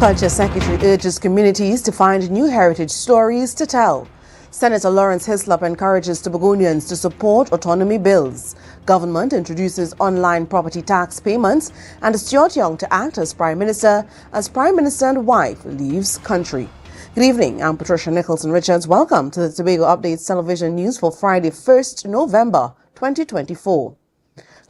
Culture Secretary urges communities to find new heritage stories to tell. Senator Lawrence Hislop encourages Tobagonians to support autonomy bills. Government introduces online property tax payments, and Stuart Young to act as Prime Minister and wife leaves country. Good evening, I'm Patricia Nicholson-Richards. Welcome to the Tobago Updates television news for Friday, 1st November 2024.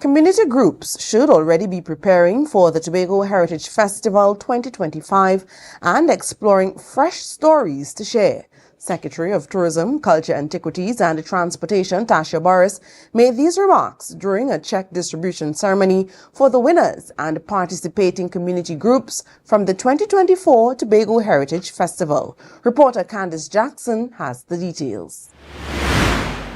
Community groups should already be preparing for the Tobago Heritage Festival 2025 and exploring fresh stories to share. Secretary of Tourism, Culture, Antiquities and Transportation, Tasha Boris, made these remarks during a check distribution ceremony for the winners and participating community groups from the 2024 Tobago Heritage Festival. Reporter Candice Jackson has the details.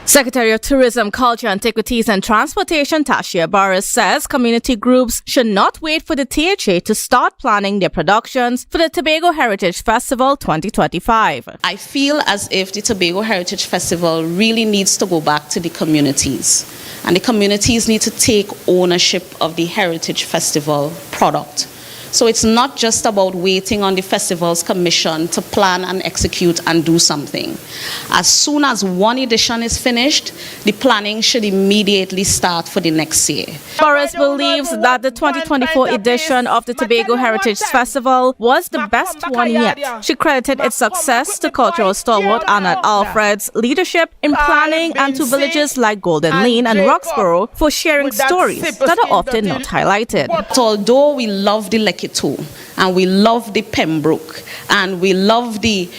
Secretary of Tourism, Culture, Antiquities and Transportation Tasha Boris says community groups should not wait for the THA to start planning their productions for the Tobago Heritage Festival 2025. I feel as if the Tobago Heritage Festival really needs to go back to the communities, and the communities need to take ownership of the Heritage Festival product. So it's not just about waiting on the festival's commission to plan and execute and do something. As soon as one edition is finished, the planning should immediately start for the next year. Boris believes that the 2024 edition of the Tobago Heritage Festival was the best one yet. She credited its success to cultural stalwart Annette Alfred's leadership in planning and to villages like Golden Lane and Roxborough for sharing stories that are often not highlighted. But although we love the Lekki and we love the Pembroke and we love the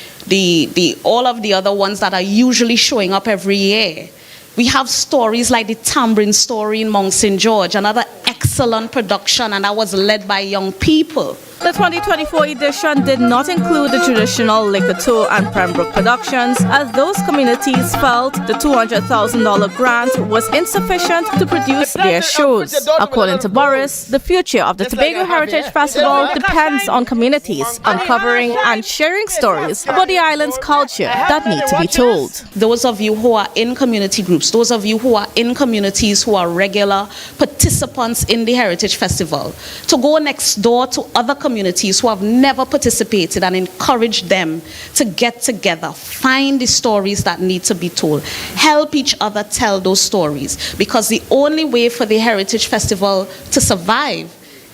all of the other ones that are usually showing up every year, we have stories like the Tambourine Story in Mount St. George, another excellent production, and that was led by young people. The 2024 edition did not include the traditional Lekki and Pembroke productions, as those communities felt the $200,000 grant was insufficient to produce their shows. According to Boris, the future of the Tobago Heritage Festival depends on communities uncovering and sharing stories about the island's culture that need to be told. Those of you who are in community groups, those of you who are in communities who are regular participants in the Heritage Festival, to go next door to other communities who have never participated and encourage them to get together, find the stories that need to be told, help each other tell those stories, because the only way for the Heritage Festival to survive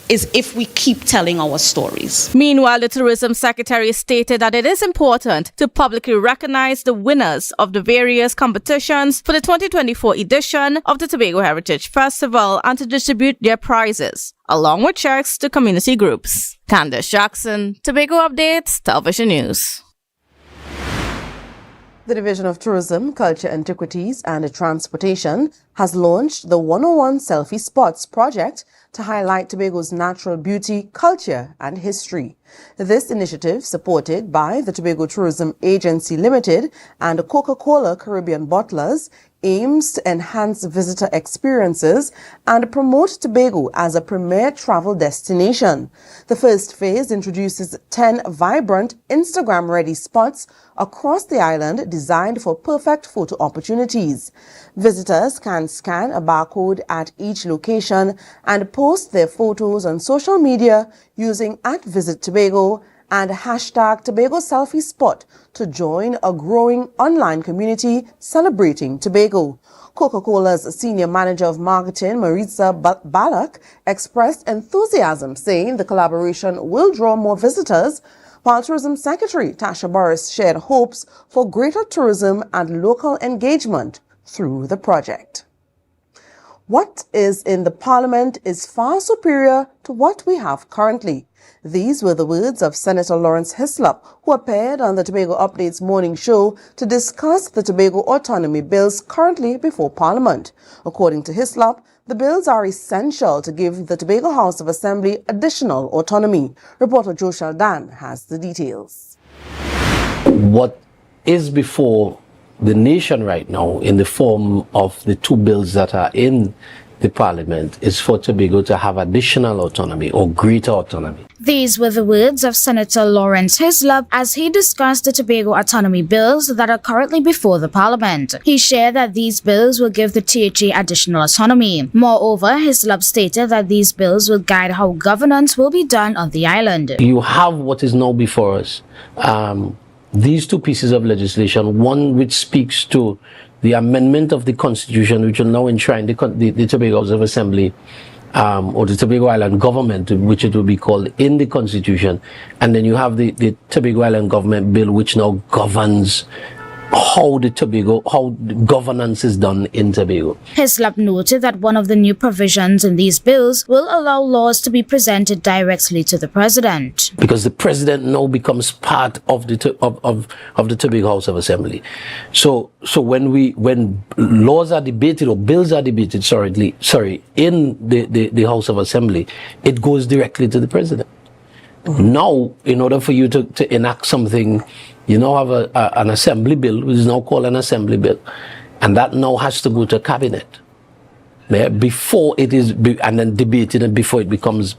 is if we keep telling our stories. Meanwhile, the Tourism Secretary stated that it is important to publicly recognize the winners of the various competitions for the 2024 edition of the Tobago Heritage Festival and to distribute their prizes, along with checks to community groups. Candice Jackson, Tobago Updates, Television News. The Division of Tourism, Culture, Antiquities and Transportation has launched the 101 Selfie Spots project to highlight Tobago's natural beauty, culture and history. This initiative, supported by the Tobago Tourism Agency Limited and Coca-Cola Caribbean Bottlers, aims to enhance visitor experiences and promote Tobago as a premier travel destination. The first phase introduces 10 vibrant Instagram-ready spots across the island designed for perfect photo opportunities. Visitors can scan a barcode at each location and post their photos on social media using @VisitTobago and hashtag Tobago Selfie Spot to join a growing online community celebrating Tobago. Coca-Cola's Senior Manager of Marketing, Maritza Balak, expressed enthusiasm, saying the collaboration will draw more visitors, while Tourism Secretary Tasha Boris shared hopes for greater tourism and local engagement through the project. What is in the Parliament is far superior to what we have currently. These were the words of Senator Lawrence Hislop, who appeared on the Tobago Updates morning show to discuss the Tobago autonomy bills currently before Parliament. According to Hislop, the bills are essential to give the Tobago House of Assembly additional autonomy. Reporter Joe Shaldan has the details. What is before the nation right now in the form of the two bills that are in the parliament is for Tobago to have additional autonomy or greater autonomy. These were the words of Senator Lawrence Hislop as he discussed the Tobago autonomy bills that are currently before the parliament. He shared that these bills will give the THA additional autonomy. Moreover, Hislop stated that these bills will guide how governance will be done on the island. You have what is now before us. These two pieces of legislation, one which speaks to the amendment of the Constitution, which will now enshrine the Tobago House of Assembly or the Tobago Island government, which it will be called, in the Constitution. And then you have the Tobago Island government bill, which now governs how governance is done in Tobago. Hislop noted that one of the new provisions in these bills will allow laws to be presented directly to the president. Because the president now becomes part of the Tobago House of Assembly. So when laws are debated or bills are debated, in the House of Assembly, it goes directly to the president. Now, in order for you to enact something, you now have an assembly bill, which is now called an assembly bill, and that now has to go to cabinet before it is, and then debated, and before it becomes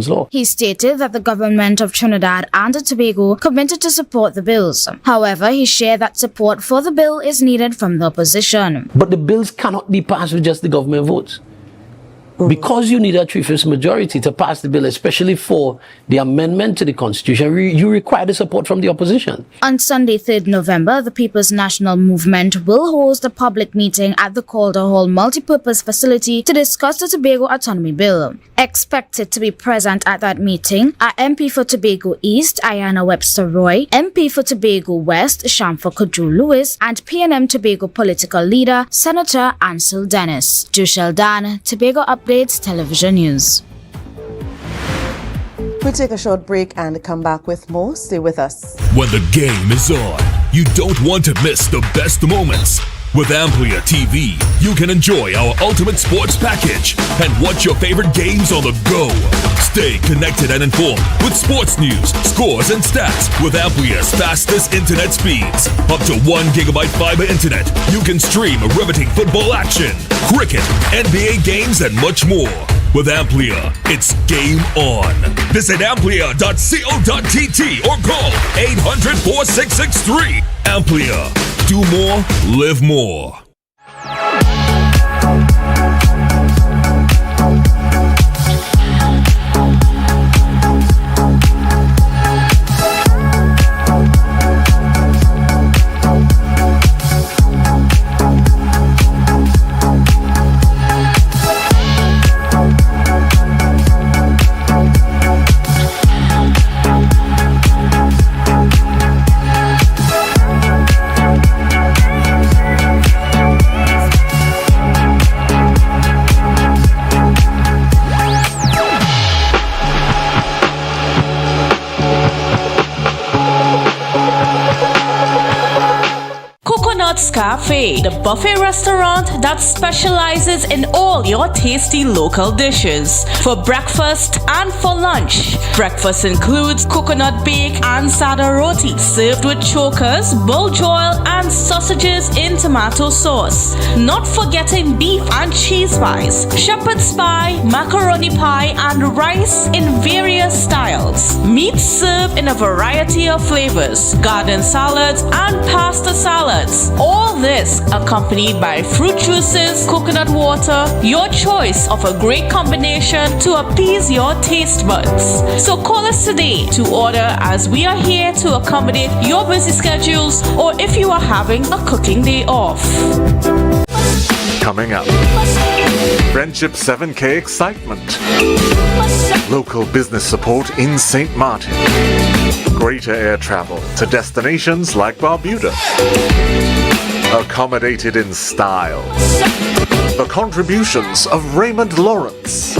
law. He stated that the government of Trinidad and Tobago committed to support the bills. However, he shared that support for the bill is needed from the opposition. But the bills cannot be passed with just the government votes. Because you need a 3/5 majority to pass the bill, especially for the amendment to the Constitution, you require the support from the opposition. On Sunday, 3rd November, the People's National Movement will host a public meeting at the Calder Hall Multipurpose Facility to discuss the Tobago Autonomy Bill. Expected to be present at that meeting are MP for Tobago East, Ayanna Webster Roy, MP for Tobago West, Shamfa Kudru Lewis, and PNM Tobago political leader, Senator Ansel Dennis. Jushel Dan, Tobago Updates Television News. We'll take a short break and come back with more. Stay with us. When the game is on, you don't want to miss the best moments. With Amplia TV, you can enjoy our ultimate sports package and watch your favorite games on the go. Stay connected and informed with sports news, scores, and stats with Amplia's fastest internet speeds. Up to 1 gigabyte fiber internet, you can stream riveting football action, cricket, NBA games, and much more. With Amplia, it's game on. Visit amplia.co.tt or call 800-4663. Amplia. Do more, live more. Cafe, the buffet restaurant that specializes in all your tasty local dishes. For breakfast and for lunch. Breakfast includes coconut bake and sada roti, served with chokers, bull joil, and sausages in tomato sauce. Not forgetting beef and cheese pies, shepherd's pie, macaroni pie, and rice in various styles. Meat served in a variety of flavors, garden salads, and pasta salads. All this accompanied by fruit juices, coconut water, your choice of a great combination to appease your taste buds. So call us today to order, as we are here to accommodate your busy schedules or if you are having a cooking day off. Coming up, Friendship 7K excitement, local business support in St. Martin, greater air travel to destinations like Barbuda, accommodated in style, the contributions of Raymond Lawrence.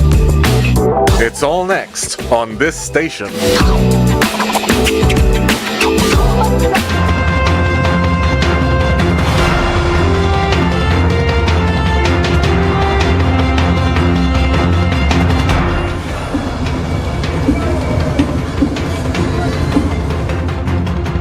It's all next on this station.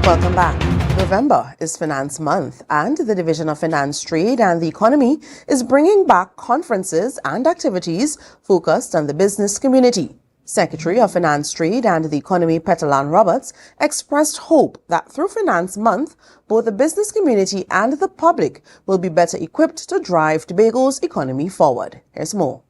Welcome back. November is Finance Month, and the Division of Finance, Trade and the Economy is bringing back conferences and activities focused on the business community. Secretary of Finance, Trade and the Economy, Petal Roberts, expressed hope that through Finance Month, both the business community and the public will be better equipped to drive Tobago's economy forward. Here's more.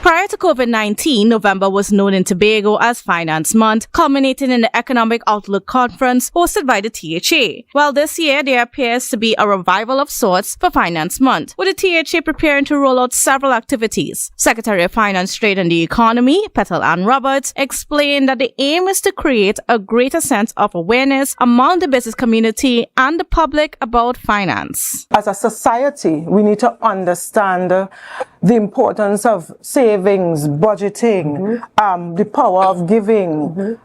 Prior to COVID-19, November was known in Tobago as Finance Month, culminating in the Economic Outlook Conference hosted by the THA. Well, this year there appears to be a revival of sorts for Finance Month, with the THA preparing to roll out several activities. Secretary of Finance, Trade and the Economy, Petal Roberts, explained that the aim is to create a greater sense of awareness among the business community and the public about finance. As a society, we need to understand the importance of savings, budgeting, the power of giving,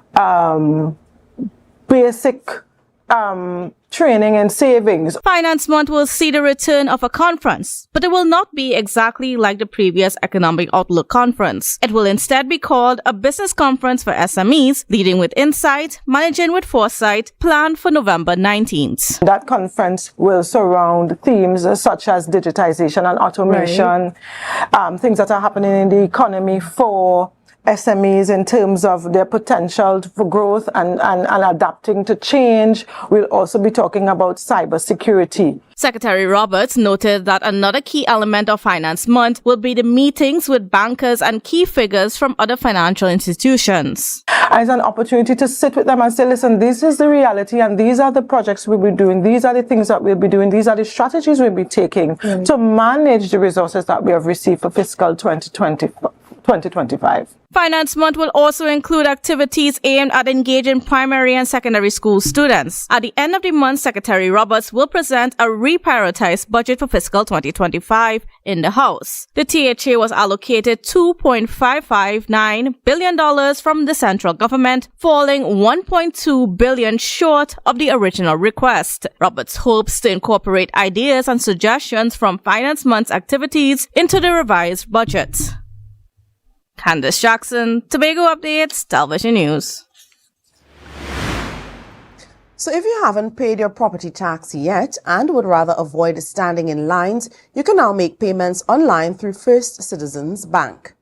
basic training and savings. Finance Month will see the return of a conference, but it will not be exactly like the previous Economic Outlook Conference. It will instead be called a business conference for SMEs, leading with insight, managing with foresight, planned for November 19th. That conference will surround themes such as digitization and automation, things that are happening in the economy for SMEs in terms of their potential for growth and adapting to change. We'll also be talking about cybersecurity. Secretary Roberts noted that another key element of Finance Month will be the meetings with bankers and key figures from other financial institutions. As an opportunity to sit with them and say, listen, this is the reality and these are the projects we'll be doing, these are the things that we'll be doing, these are the strategies we'll be taking to manage the resources that we have received for fiscal 2025. Finance Month will also include activities aimed at engaging primary and secondary school students. At the end of the month, Secretary Roberts will present a reprioritized budget for fiscal 2025 in the House. The THA was allocated $2.559 billion from the central government, falling $1.2 billion short of the original request. Roberts hopes to incorporate ideas and suggestions from Finance Month's activities into the revised budget. Candace Jackson, Tobago Updates, Television News. So if you haven't paid your property tax yet and would rather avoid standing in lines, you can now make payments online through First Citizens Bank.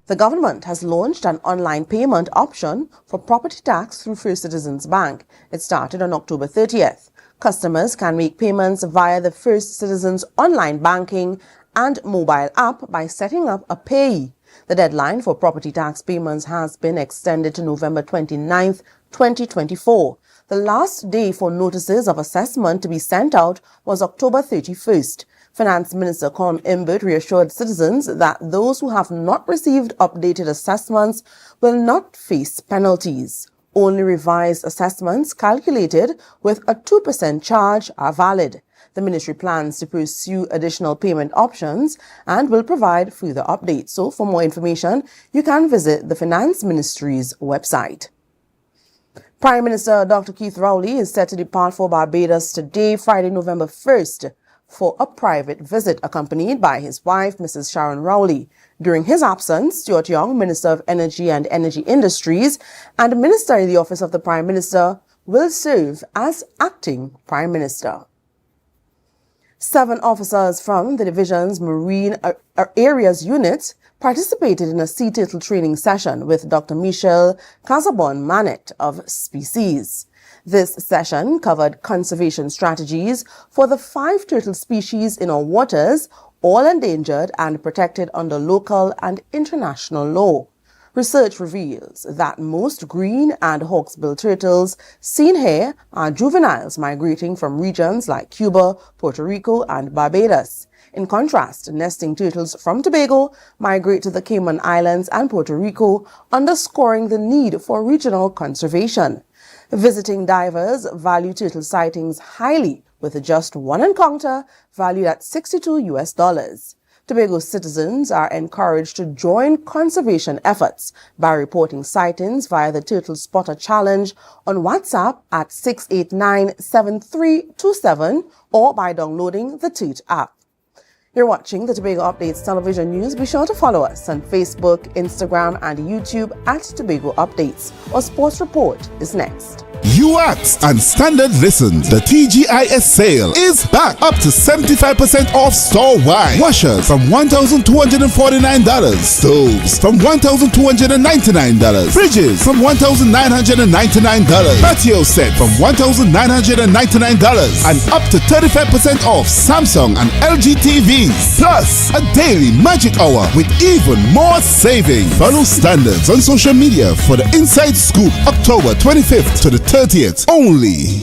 The government has launched an online payment option for property tax through First Citizens Bank. It started on October 30th. Customers can make payments via the First Citizens online banking and mobile app by setting up a payee. The deadline for property tax payments has been extended to November 29th, 2024. The last day for notices of assessment to be sent out was October 31st. Finance Minister Con Imbert reassured citizens that those who have not received updated assessments will not face penalties. Only revised assessments calculated with a 2% charge are valid. The ministry plans to pursue additional payment options and will provide further updates. So for more information, you can visit the Finance Ministry's website. Prime Minister Dr. Keith Rowley is set to depart for Barbados today, Friday, November 1st, for a private visit accompanied by his wife, Mrs. Sharon Rowley. During his absence, Stuart Young, Minister of Energy and Energy Industries and Minister in the Office of the Prime Minister, will serve as acting Prime Minister. 7 officers from the division's Marine Areas Unit participated in a sea turtle training session with Dr. Michelle Casabon-Manet of Species. This session covered conservation strategies for the 5 turtle species in our waters, all endangered and protected under local and international law. Research reveals that most green and hawksbill turtles seen here are juveniles migrating from regions like Cuba, Puerto Rico, and Barbados. In contrast, nesting turtles from Tobago migrate to the Cayman Islands and Puerto Rico, underscoring the need for regional conservation. Visiting divers value turtle sightings highly, with just one encounter valued at $62. Tobago citizens are encouraged to join conservation efforts by reporting sightings via the Turtle Spotter Challenge on WhatsApp at 689-7327 or by downloading the Toot app. You're watching the Tobago Updates Television News. Be sure to follow us on Facebook, Instagram, and YouTube at Tobago Updates. Our sports report is next. You asked and Standard listened. The TGIS sale is back, up to 75% off store-wide. Washers from $1,249. Stoves from $1,299. Fridges from $1,999. Patio set from $1,999. And up to 35% off Samsung and LG TVs. Plus a daily magic hour with even more savings. Follow Standards on social media for the inside scoop. October 25th to the 30th only.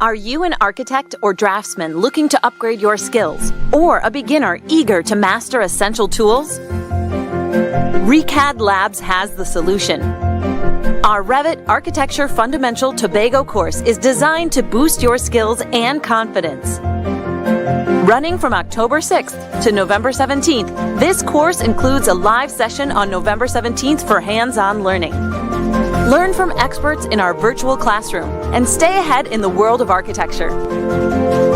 Are you an architect or draftsman looking to upgrade your skills, or a beginner eager to master essential tools? ReCAD Labs has the solution. Our Revit Architecture Fundamental Tobago course is designed to boost your skills and confidence. Running from October 6th to November 17th, this course includes a live session on November 17th for hands-on learning. Learn from experts in our virtual classroom and stay ahead in the world of architecture.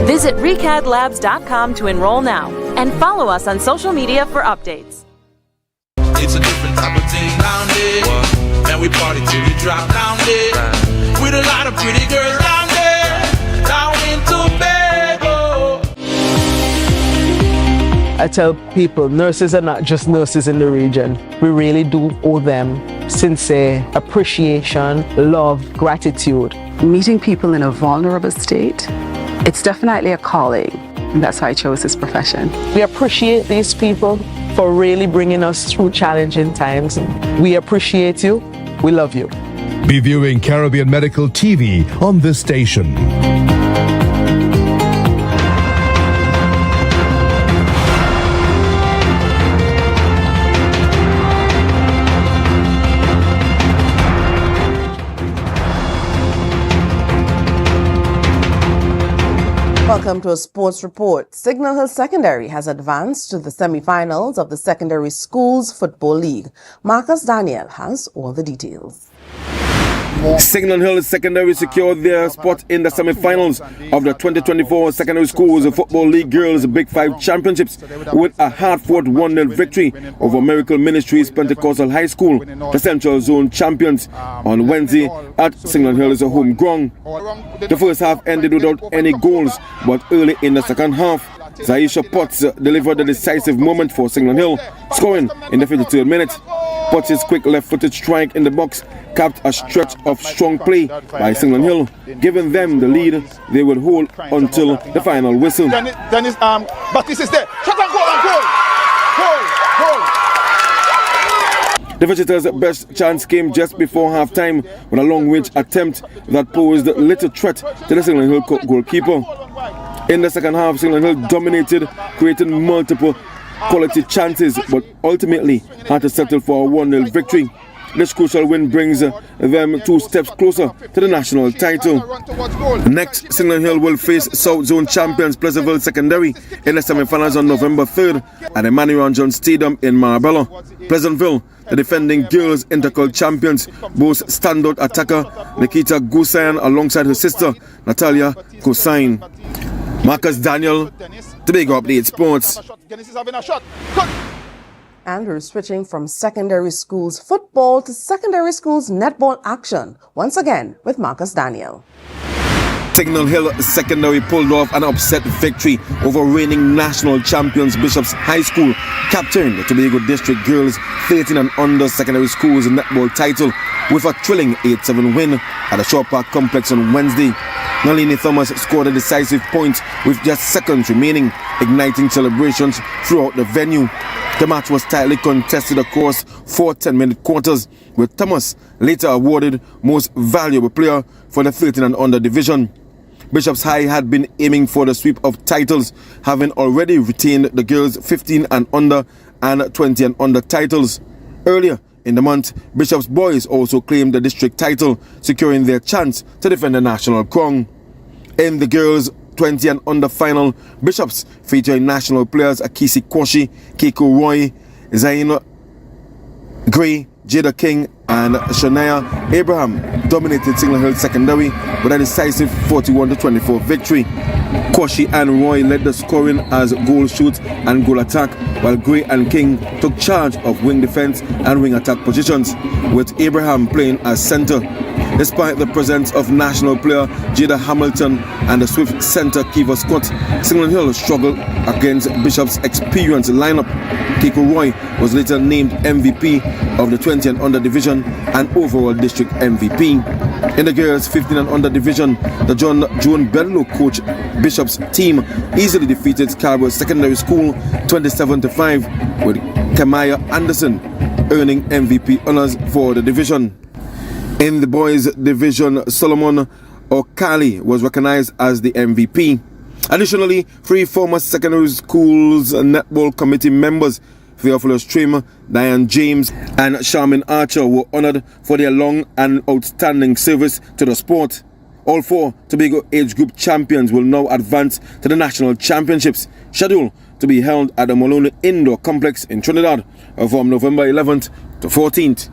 Visit recadlabs.com to enroll now and follow us on social media for updates. It's a different type of thing down there. Man, we party till we drop down there. With a lot of pretty girls down there. Down in Tobago. I tell people, nurses are not just nurses in the region. We really do owe them sincere appreciation, love, gratitude. Meeting people in a vulnerable state, it's definitely a calling, and that's why I chose this profession. We appreciate these people for really bringing us through challenging times. We appreciate you. We love you. Be viewing Caribbean Medical TV on this station. Welcome to a sports report. Signal Hill Secondary has advanced to the semi-finals of the Secondary Schools Football League. Marcus Daniel has all the details. Signal Hill Secondary secured their spot in the semi-finals of the 2024 Secondary Schools Football League Girls Big Five Championships with a hard-fought 1-0 victory over Miracle Ministries Pentecostal High School, the Central Zone champions, on Wednesday at Signal Hill's home ground. The first half ended without any goals, but early in the second half, Zaisha Potts delivered a decisive moment for Signal Hill, scoring in the 53rd minute. Potts' quick left-footed strike in the box capped a stretch of strong play by Signal Hill, giving them the lead they would hold until the final whistle. Baptiste is there. Shot and goal. The visitors' best chance came just before half-time with a long-range attempt that posed little threat to the Signal Hill goalkeeper. In the second half, Signal Hill dominated, creating multiple quality chances, but ultimately had to settle for a 1-0 victory. This crucial win brings them 2 steps closer to the national title. Next, Signal Hill will face South Zone champions Pleasantville Secondary in the semi-finals on November 3rd at the Emmanuel John Stadium in Marbella. Pleasantville, the defending girls interclub champions, boasts standout attacker Nikita Gusayan alongside her sister Natalia Gusayan. Marcus Daniel, Tobago Update Sports. And we're switching from secondary schools football to secondary schools netball action, once again with Marcus Daniel. Signal Hill Secondary pulled off an upset victory over reigning national champions Bishops High School, capturing the Tobago District Girls 13 and under secondary schools netball title with a thrilling 8-7 win at the Shaw Park Complex on Wednesday. Nalini Thomas scored a decisive point with just seconds remaining, igniting celebrations throughout the venue. The match was tightly contested across 4 10-minute quarters, with Thomas later awarded Most Valuable Player for the 13 and under division. Bishops High had been aiming for the sweep of titles, having already retained the girls' 15 and under and 20 and under titles. Earlier in the month, Bishop's boys also claimed the district title, securing their chance to defend the national crown. In the girls' 20 and under final, Bishops featuring national players Akisi Kwashi, Keiko Roy, Zaina Gray, Jada King and Shania Abraham dominated Signal Hill Secondary with a decisive 41-24 victory. Kwashi and Roy led the scoring as goal shoot and goal attack, while Gray and King took charge of wing defense and wing attack positions, with Abraham playing as center. Despite the presence of national player Jada Hamilton and the Swift center Kiva Scott, Signal Hill struggled against Bishop's experienced lineup. Keiko Roy was later named MVP of the 20 and under division and overall district MVP. In the girls 15 and under division, the Joan Bello coach Bishop's team easily defeated Scarborough Secondary School 27-5, with Kamaya Anderson earning MVP honors for the division. In the boys division, Solomon Okali was recognized as the MVP. Additionally, 3 former secondary schools netball committee members, Theophilus Trim, Diane James and Charmin Archer, were honored for their long and outstanding service to the sport. All 4 Tobago age group champions will now advance to the national championships, scheduled to be held at the Malone Indoor Complex in Trinidad from November 11th to 14th.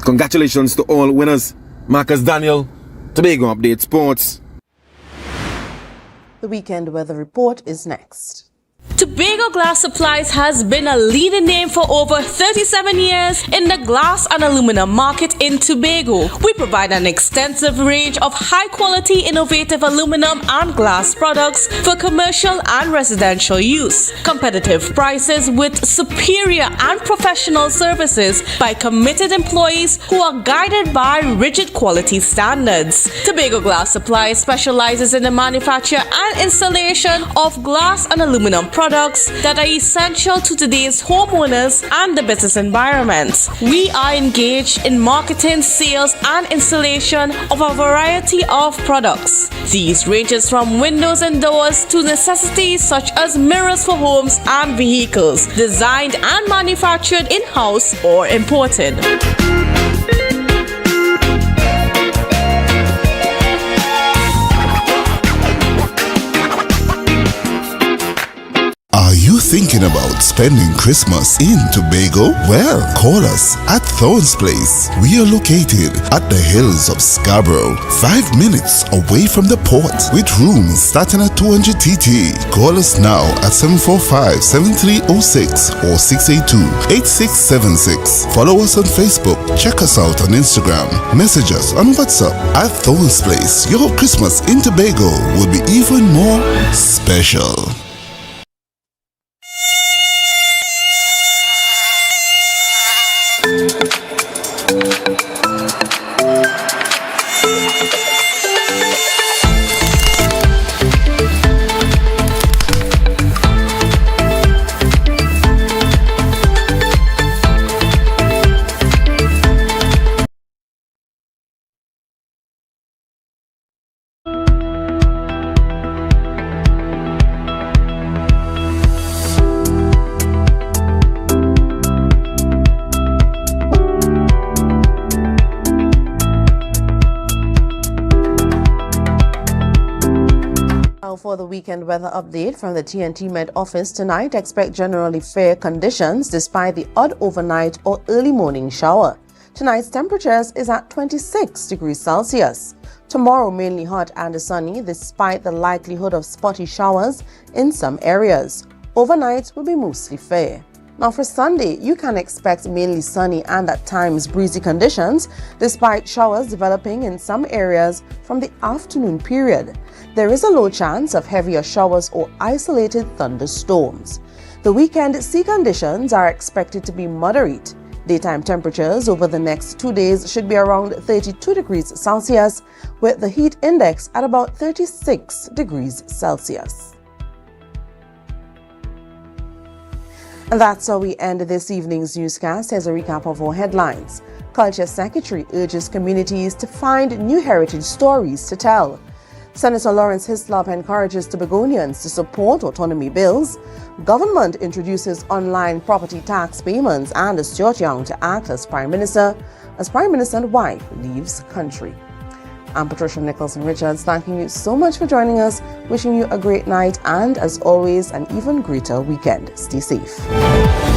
Congratulations to all winners. Marcus Daniel, Tobago Update Sports. The weekend weather report is next. Tobago Glass Supplies has been a leading name for over 37 years in the glass and aluminum market in Tobago. We provide an extensive range of high-quality, innovative aluminum and glass products for commercial and residential use. Competitive prices with superior and professional services by committed employees who are guided by rigid quality standards. Tobago Glass Supplies specializes in the manufacture and installation of glass and aluminum products that are essential to today's homeowners and the business environment. We are engaged in marketing, sales, and installation of a variety of products. These ranges from windows and doors to necessities such as mirrors for homes and vehicles, designed and manufactured in-house or imported. Are you thinking about spending Christmas in Tobago? Well, call us at Thorns Place. We are located at the hills of Scarborough, 5 minutes away from the port, with rooms starting at 200 TT. Call us now at 745-7306 or 682-8676. Follow us on Facebook. Check us out on Instagram. Message us on WhatsApp at Thorns Place. Your Christmas in Tobago will be even more special. For the weekend weather update from the TNT Met office, tonight expect generally fair conditions despite the odd overnight or early morning shower. Tonight's temperatures is at 26 degrees Celsius. Tomorrow mainly hot and sunny despite the likelihood of spotty showers in some areas. Overnight will be mostly fair. Now for Sunday, you can expect mainly sunny and at times breezy conditions despite showers developing in some areas from the afternoon period. There is a low chance of heavier showers or isolated thunderstorms. The weekend sea conditions are expected to be moderate. Daytime temperatures over the next 2 days should be around 32 degrees Celsius, with the heat index at about 36 degrees Celsius. And that's how we end this evening's newscast. Here's a recap of our headlines. Culture Secretary urges communities to find new heritage stories to tell. Senator Lawrence Hislop encourages Tobagonians to support autonomy bills. Government introduces online property tax payments, and Stuart Young to act as Prime Minister and wife leaves country. I'm Patricia Nicholson Richards, thanking you so much for joining us, wishing you a great night and, as always, an even greater weekend. Stay safe.